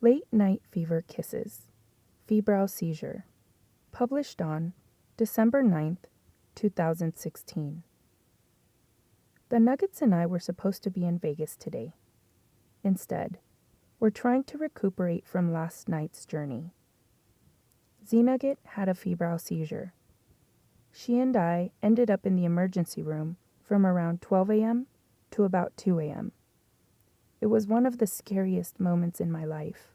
Late Night Fever Kisses, Febrile Seizure, published on December 9th, 2016. The Nuggets and I were supposed to be in Vegas today. Instead, we're trying to recuperate from last night's journey. Nugget had a febrile seizure. She and I ended up in the emergency room from around 12 a.m. to about 2 a.m. It was one of the scariest moments in my life.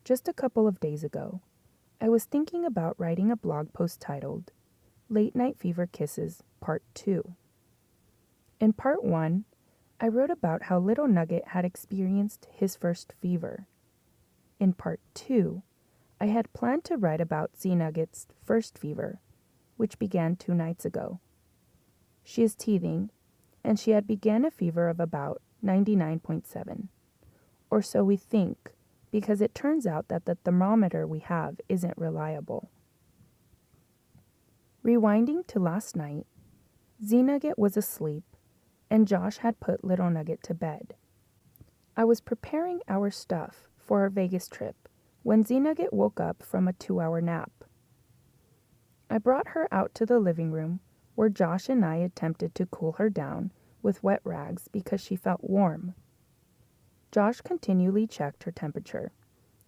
Just a couple of days ago, I was thinking about writing a blog post titled Late Night Fever Kisses Part 2. In Part 1, I wrote about how little Nugget had experienced his first fever. In Part 2, I had planned to write about Nugget's first fever, which began 2 nights ago. She is teething, and she had began a fever of about 99.7, or so we think, because it turns out that the thermometer we have isn't reliable. Rewinding to last night, Nugget was asleep, and Josh had put little Nugget to bed. I was preparing our stuff for our Vegas trip when Nugget woke up from a 2-hour nap. I brought her out to the living room where Josh and I attempted to cool her down with wet rags because she felt warm. Josh continually checked her temperature,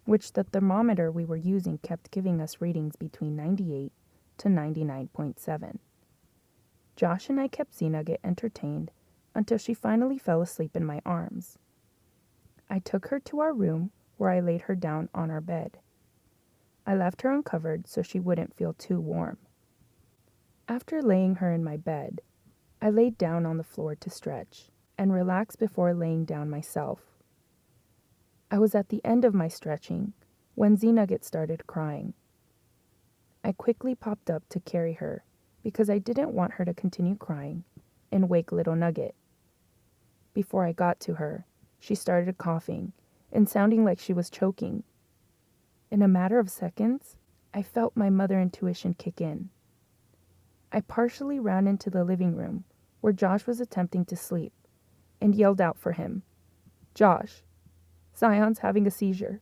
which the thermometer we were using kept giving us readings between 98 to 99.7. Josh and I kept Nugget entertained until she finally fell asleep in my arms. I took her to our room where I laid her down on our bed. I left her uncovered so she wouldn't feel too warm. After laying her in my bed, I laid down on the floor to stretch and relax before laying down myself. I was at the end of my stretching when Nugget started crying. I quickly popped up to carry her because I didn't want her to continue crying and wake little Nugget. Before I got to her, she started coughing and sounding like she was choking. In a matter of seconds, I felt my mother intuition kick in. I partially ran into the living room where Josh was attempting to sleep and yelled out for him, "Josh, Zion's having a seizure."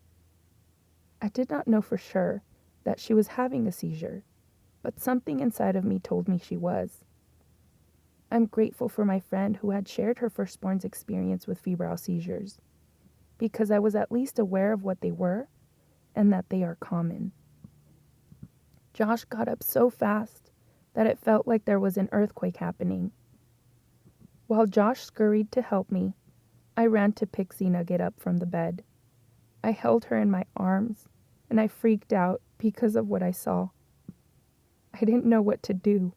I did not know for sure that she was having a seizure, but something inside of me told me she was. I'm grateful for my friend who had shared her firstborn's experience with febrile seizures, because I was at least aware of what they were and that they are common. Josh got up so fast that it felt like there was an earthquake happening. While Josh scurried to help me, I ran to pick Nugget up from the bed. I held her in my arms, and I freaked out because of what I saw. I didn't know what to do.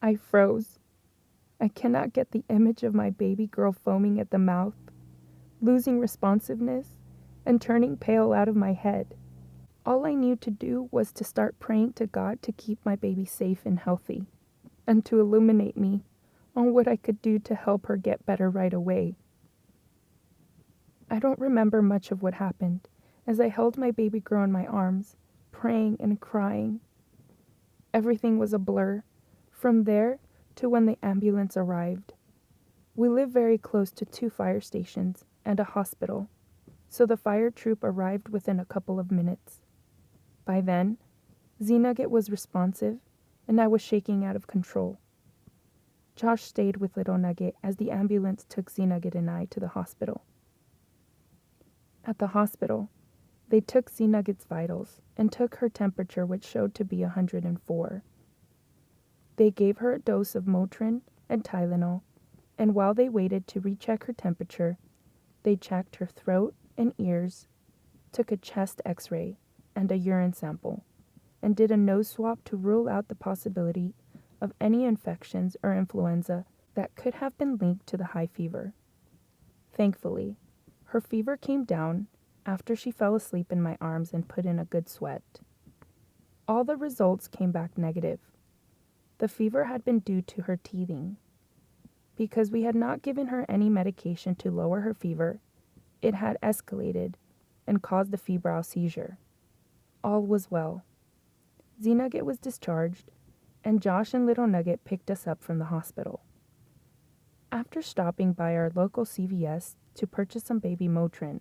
I froze. I cannot get the image of my baby girl foaming at the mouth, losing responsiveness, and turning pale out of my head. All I knew to do was to start praying to God to keep my baby safe and healthy, and to illuminate me on what I could do to help her get better right away. I don't remember much of what happened as I held my baby girl in my arms, praying and crying. Everything was a blur, from there to when the ambulance arrived. We live very close to 2 fire stations and a hospital, so the fire troop arrived within a couple of minutes. By then, Nugget was responsive, and I was shaking out of control. Josh stayed with little Nugget as the ambulance took Nugget and I to the hospital. At the hospital, they took Nugget's vitals and took her temperature, which showed to be 104. They gave her a dose of Motrin and Tylenol, and while they waited to recheck her temperature, they checked her throat and ears, took a chest x-ray and a urine sample, and did a nose swab to rule out the possibility of any infections or influenza that could have been linked to the high fever. Thankfully, her fever came down after she fell asleep in my arms and put in a good sweat. All the results came back negative. The fever had been due to her teething. Because we had not given her any medication to lower her fever, it had escalated and caused a febrile seizure. All was well. Nugget was discharged, and Josh and little Nugget picked us up from the hospital. After stopping by our local CVS to purchase some baby Motrin,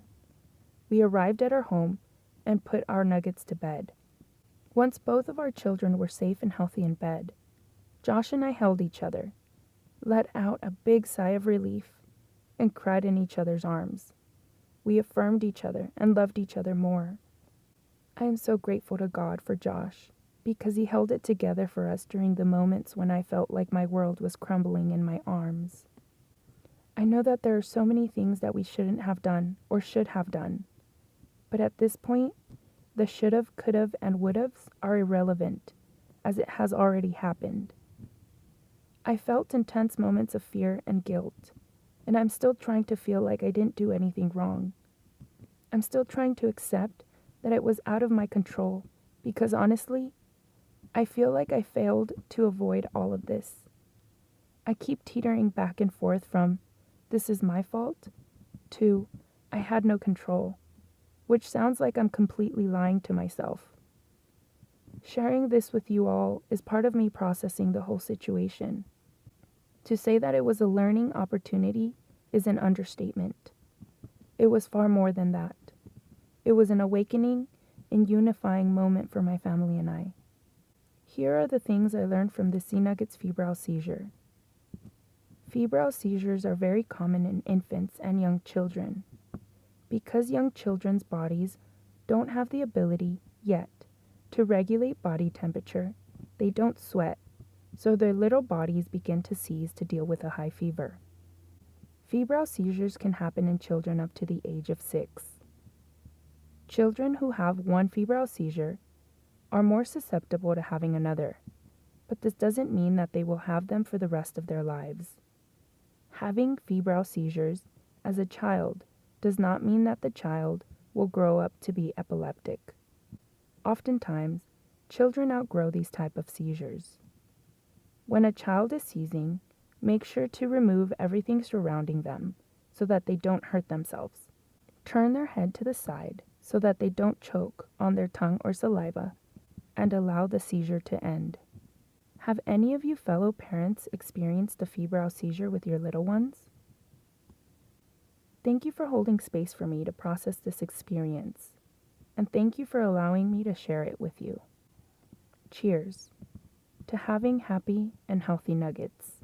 we arrived at our home and put our Nuggets to bed. Once both of our children were safe and healthy in bed, Josh and I held each other, let out a big sigh of relief, and cried in each other's arms. We affirmed each other and loved each other more. I am so grateful to God for Josh, because he held it together for us during the moments when I felt like my world was crumbling in my arms. I know that there are so many things that we shouldn't have done or should have done, but at this point, the should've, could've, and would'ves are irrelevant, as it has already happened. I felt intense moments of fear and guilt, and I'm still trying to feel like I didn't do anything wrong. I'm still trying to accept that it was out of my control, because honestly, I feel like I failed to avoid all of this. I keep teetering back and forth from, this is my fault, to, I had no control, which sounds like I'm completely lying to myself. Sharing this with you all is part of me processing the whole situation. To say that it was a learning opportunity is an understatement. It was far more than that. It was an awakening and unifying moment for my family and I. Here are the things I learned from the C-Nuggets febrile seizure. Febrile seizures are very common in infants and young children. Because young children's bodies don't have the ability, yet, to regulate body temperature, they don't sweat, so their little bodies begin to seize to deal with a high fever. Febrile seizures can happen in children up to the age of 6. Children who have one febrile seizure are more susceptible to having another, but this doesn't mean that they will have them for the rest of their lives. Having febrile seizures as a child does not mean that the child will grow up to be epileptic. Oftentimes, children outgrow these type of seizures. When a child is seizing, make sure to remove everything surrounding them so that they don't hurt themselves. Turn their head to the side so that they don't choke on their tongue or saliva, and allow the seizure to end. Have any of you fellow parents experienced a febrile seizure with your little ones? Thank you for holding space for me to process this experience, and thank you for allowing me to share it with you. Cheers to having happy and healthy nuggets.